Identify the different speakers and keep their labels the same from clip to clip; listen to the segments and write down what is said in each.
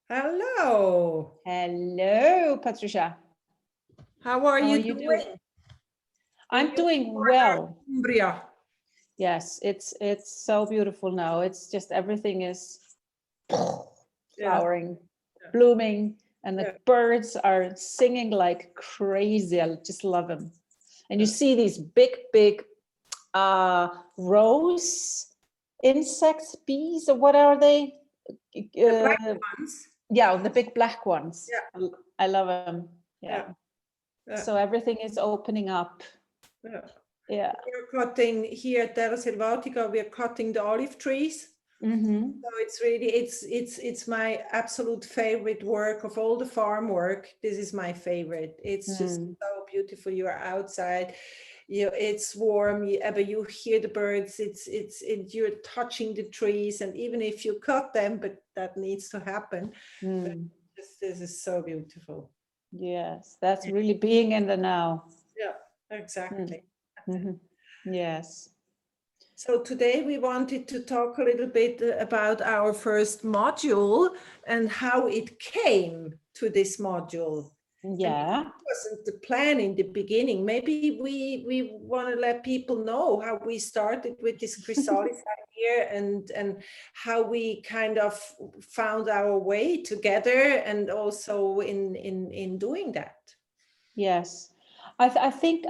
Speaker 1: Hello.
Speaker 2: Hello, Patricia.
Speaker 1: How are you doing?
Speaker 2: I'm doing well.
Speaker 1: Umbria.
Speaker 2: Yes, it's so beautiful now. It's just everything is flowering, blooming, and the birds are singing like crazy. I just love them. And you see these big rose insects, bees, or what are they?
Speaker 1: The black ones.
Speaker 2: Yeah, the big black ones.
Speaker 1: Yeah.
Speaker 2: I love them. Yeah. So everything is opening up. Yeah.
Speaker 1: We're cutting here at Terra Selvatica, we're cutting the olive trees. So it's really, it's my absolute favorite work of all the farm work. This is my favorite. It's just so beautiful. You're outside, it's warm, you hear the birds, you're touching the trees, and even if you cut them, but that needs to happen. This is so beautiful.
Speaker 2: Yes, that's really being in the now.
Speaker 1: Yeah, exactly.
Speaker 2: Yes.
Speaker 1: So today we wanted to talk a little bit about our first module and how it came to this module.
Speaker 2: Yeah.
Speaker 1: It wasn't the plan in the beginning. Maybe we want to let people know how we started with this CHRYSALIS idea and how we kind of found our way together, and also in doing that.
Speaker 2: Yes, I think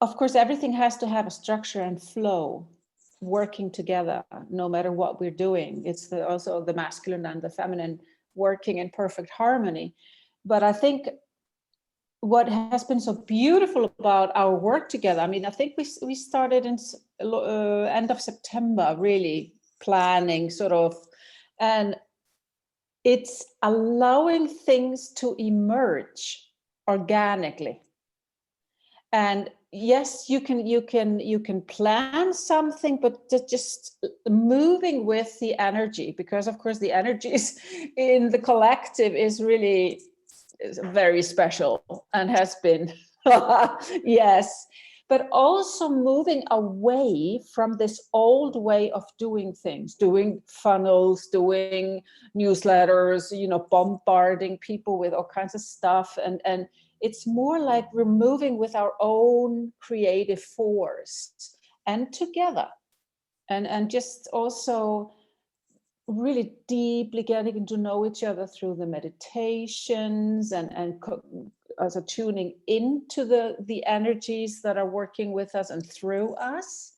Speaker 2: of course everything has to have a structure and flow, working together, no matter what we're doing. It's also the masculine and the feminine working in perfect harmony. But I think what has been so beautiful about our work together, I mean, I think we started in end of September, really planning sort of, and it's allowing things to emerge organically. And yes, you can plan something, but just moving with the energy, because of course the energies in the collective is really very special and has been. Yes, but also moving away from this old way of doing things, doing funnels, doing newsletters, bombarding people with all kinds of stuff, and it's more like we're moving with our own creative force and together, and just also really deeply getting to know each other through the meditations and also tuning into the energies that are working with us and through us.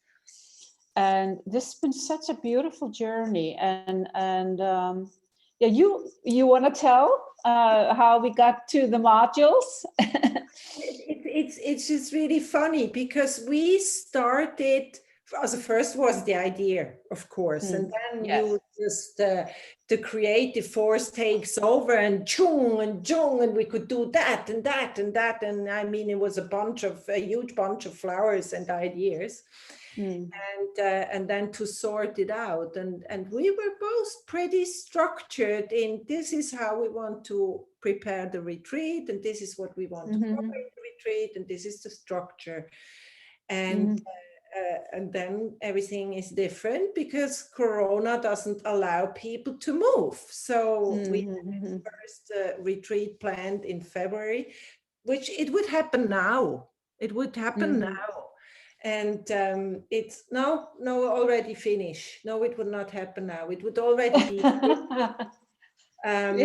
Speaker 2: And this has been such a beautiful journey. And yeah, you want to tell how we got to the modules?
Speaker 1: It's just really funny because we started, as the first was the idea, of course, and then you just the creative force takes over, and chung and jung, and we could do that and that and that, and I mean it was a huge bunch of flowers and ideas. And then to sort it out, and we were both pretty structured in this is how we want to prepare the retreat, and this is what we want to cover in the retreat, and this is the structure. And then everything is different because Corona doesn't allow people to move. So we had the first retreat planned in February, which it would happen now. It would happen now. And it's no, already finished. No, it would not happen now. It would already be and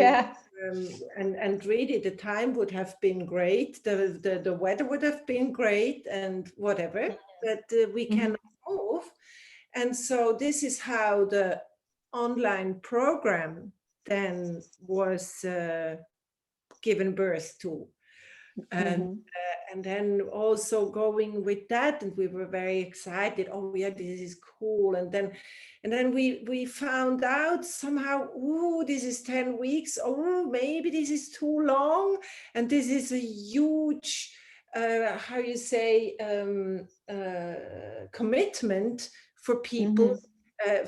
Speaker 1: really the time would have been great. The weather would have been great and whatever, but we cannot move. And so this is how the online program then was given birth to. And then also going with that, and we were very excited. Oh yeah, this is cool. And then we found out somehow, oh, this is 10 weeks. Oh, maybe this is too long. And this is a huge, how you say, commitment for people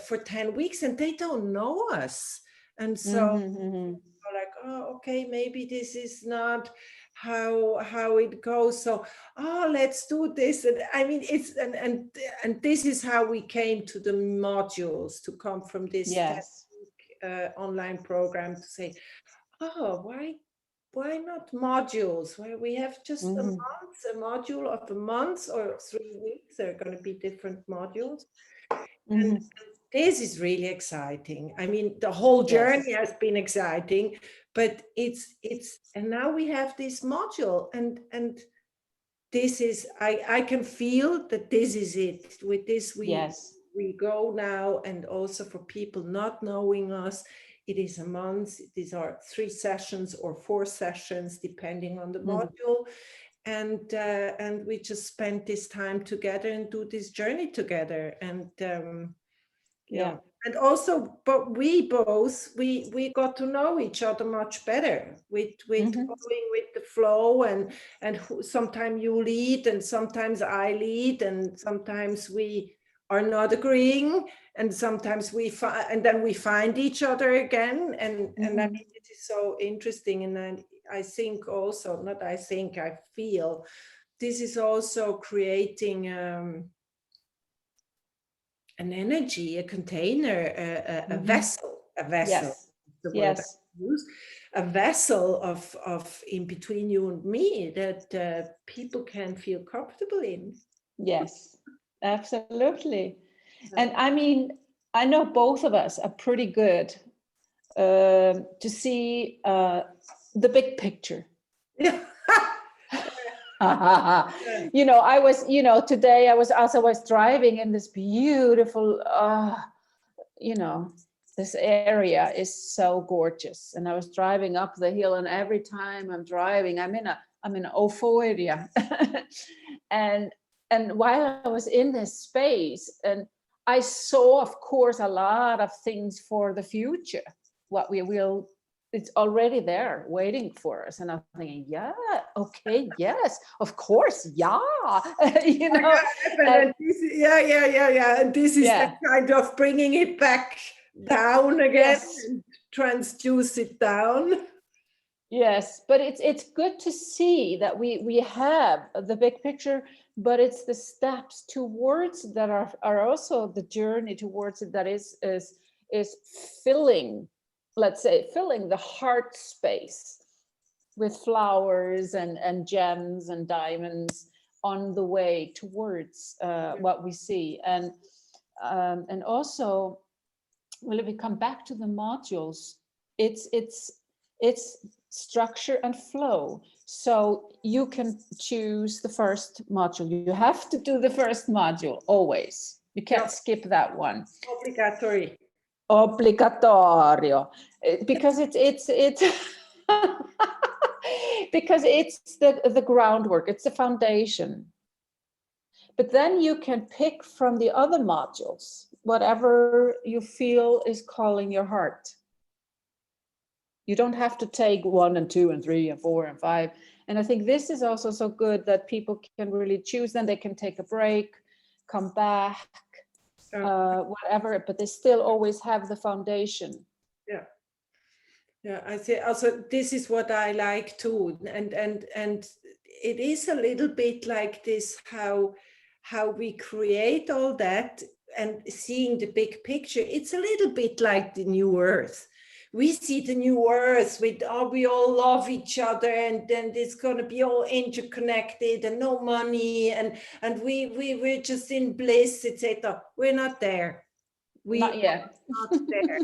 Speaker 1: for 10 weeks, and they don't know us. And so like, oh, okay, maybe this is not how it goes. So, let's do this. And I mean, it's and this is how we came to the modules, to come from this
Speaker 2: Yes.
Speaker 1: online program, to say, why not modules where we have just a month, a module of a month, or 3 weeks, there are going to be different modules. And this is really exciting. I mean, the whole journey has been exciting, but it's and now we have this module, and this is, I can feel that this is it. With this we go now. And also for people not knowing us, it is a month. These are 3 sessions or 4 sessions depending on the module. And we just spend this time together and do this journey together. And yeah. And also, but we both, we got to know each other much better with going with the flow, and sometimes you lead and sometimes I lead, and sometimes we are not agreeing, and sometimes and then we find each other again. And I mean, it is so interesting. And I think also, not I think, I feel this is also creating an energy, a container, a vessel,
Speaker 2: Yes.
Speaker 1: the word I use, a vessel of in between you and me, that people can feel comfortable in.
Speaker 2: Yes, absolutely. And I mean, I know both of us are pretty good to see the big picture.
Speaker 1: Yeah.
Speaker 2: I was, today I was driving in this beautiful, this area is so gorgeous. And I was driving up the hill, and every time I'm driving, I'm in an euphoria. and while I was in this space, and I saw, of course, a lot of things for the future, what we will, it's already there waiting for us. And I'm thinking, yeah, okay, yes, of course, yeah.
Speaker 1: And this is the kind of bringing it back down again, and transduce it down.
Speaker 2: Yes, but it's good to see that we have the big picture, but it's the steps towards that are also the journey towards it, that is filling, let's say, filling the heart space with flowers and gems and diamonds on the way towards what we see. And also, well, if we come back to the modules, it's structure and flow. So you can choose the first module. You have to do the first module always. You can't skip that one. Obligatorio. Because it's because it's the groundwork, it's the foundation. But then you can pick from the other modules whatever you feel is calling your heart. You don't have to take 1 and 2 and 3 and 4 and 5. And I think this is also so good that people can really choose. Then they can take a break, come back, whatever, but they still always have the foundation.
Speaker 1: Yeah, I say also this is what I like too, and it is a little bit like this, how we create all that, and seeing the big picture. It's a little bit like the new earth. We see the new earth with, we all love each other, and then it's going to be all interconnected and no money, and we're just in bliss, etc. We're not there.
Speaker 2: Not yet.
Speaker 1: Not there.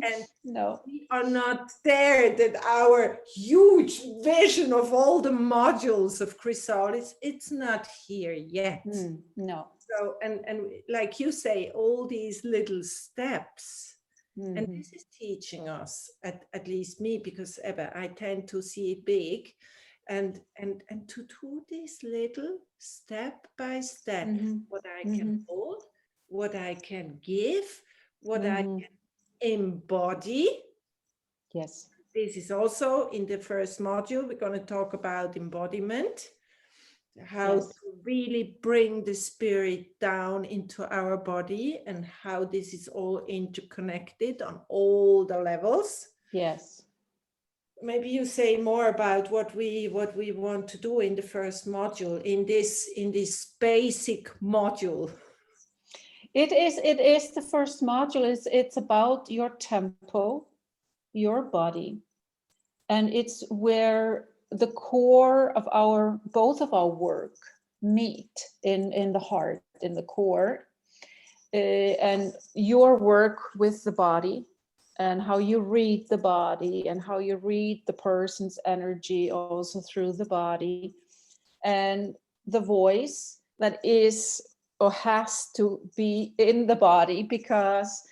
Speaker 1: And
Speaker 2: no,
Speaker 1: we are not there, that our huge vision of all the modules of CHRYSALIS, it's not here yet.
Speaker 2: No.
Speaker 1: So, and like you say, all these little steps, and this is teaching us, at least me, because I tend to see it big, and to do this little step by step, what I can hold, what I can give, what I can embody.
Speaker 2: Yes.
Speaker 1: This is also in the first module. We're going to talk about embodiment, how to really bring the spirit down into our body, and how this is all interconnected on all the levels.
Speaker 2: Yes.
Speaker 1: maybe you say more about what we want to do in the first module, in this basic module.
Speaker 2: It is the first module. It's about your tempo, your body, and it's where the core of both of our work meet in the heart, in the core, and your work with the body, and how you read the body, and how you read the person's energy also through the body, and the voice that is or has to be in the body, because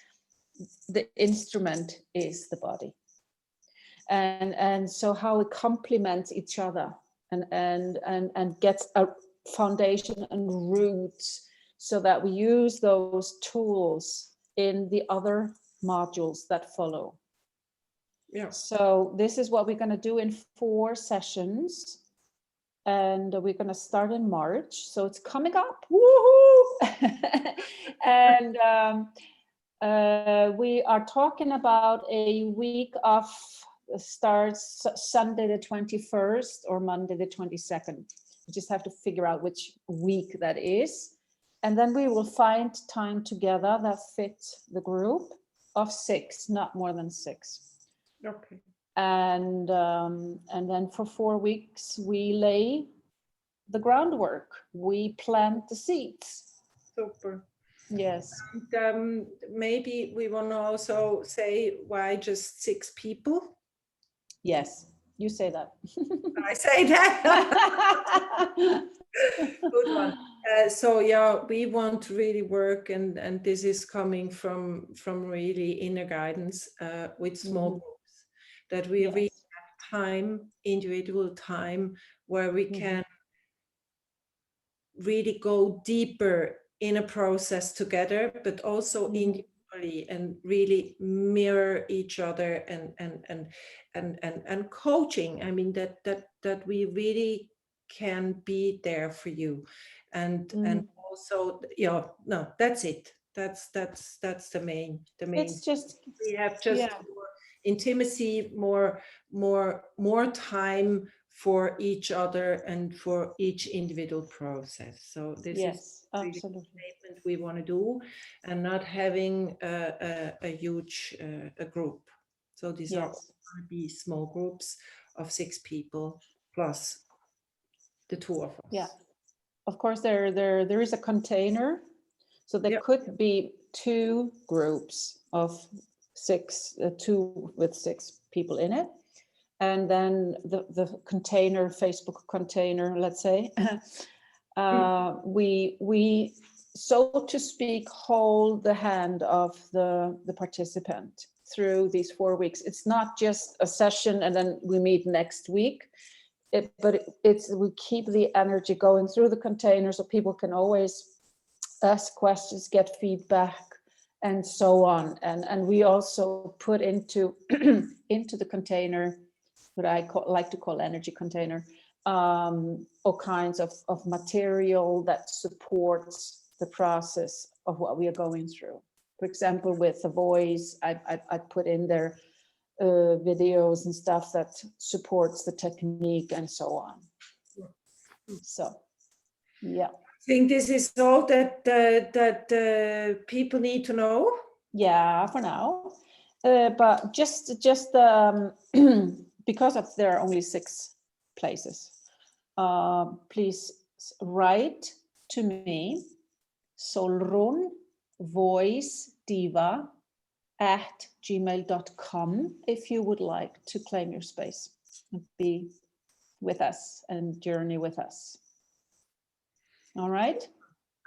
Speaker 2: the instrument is the body. And so how it complements each other, and gets a foundation and roots, so that we use those tools in the other modules that follow.
Speaker 1: Yeah.
Speaker 2: So this is what we're going to do in 4 sessions, and we're going to start in March. So it's coming up. Woohoo! And we are talking about a week of starts Sunday the 21st or Monday the 22nd. We just have to figure out which week that is. And then we will find time together that fits the group of 6, not more than 6.
Speaker 1: Okay.
Speaker 2: And then for 4 weeks, we lay the groundwork. We plant the seeds.
Speaker 1: Super.
Speaker 2: Yes.
Speaker 1: And, maybe we want to also say why just 6 people.
Speaker 2: Yes, you say that.
Speaker 1: I say that. Good one. So yeah, we want to really work, and this is coming from really inner guidance with small groups, that we really have time, individual time, where we can really go deeper in a process together, but also individually, and really mirror each other, and coaching. I mean, that we really can be there for you, and also, yeah, no, that's it. That's the main.
Speaker 2: It's just,
Speaker 1: We have just more intimacy, more time for each other and for each individual process. So this is really
Speaker 2: absolutely
Speaker 1: the statement we want to do, and not having a huge a group. So these are going to be small groups of 6 people plus the 2 of us.
Speaker 2: Yeah, of course there is a container, so there could be 2 groups of 6, 2 with 6 people in it. And then the container, Facebook container, let's say, we so to speak hold the hand of the participant through these 4 weeks. It's not just a session and then we meet next week, but we keep the energy going through the container, so people can always ask questions, get feedback, and so on. And we also put into into the container, what I like to call energy container, all kinds of material that supports the process of what we are going through. For example, with the voice, I put in there videos and stuff that supports the technique and so on. So, yeah.
Speaker 1: I think this is all that people need to know.
Speaker 2: Yeah, for now. But just because there are only 6 places, please write to me, solrunvoicediva@gmail.com, if you would like to claim your space and be with us and journey with us. All right.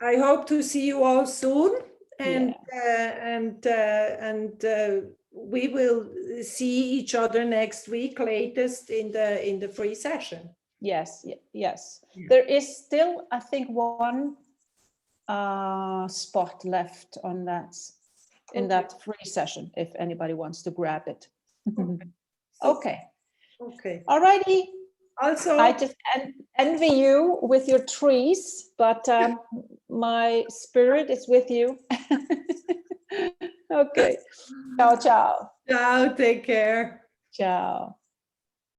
Speaker 1: I hope to see you all soon, and we will see each other next week, latest in the free session. Yes.
Speaker 2: Yeah. There is still, I think, 1 spot left on that in that free session, if anybody wants to grab it. Okay. All righty.
Speaker 1: Also,
Speaker 2: I just envy you with your trees, but my spirit is with you. Okay. Ciao, ciao.
Speaker 1: Ciao, take care.
Speaker 2: Ciao.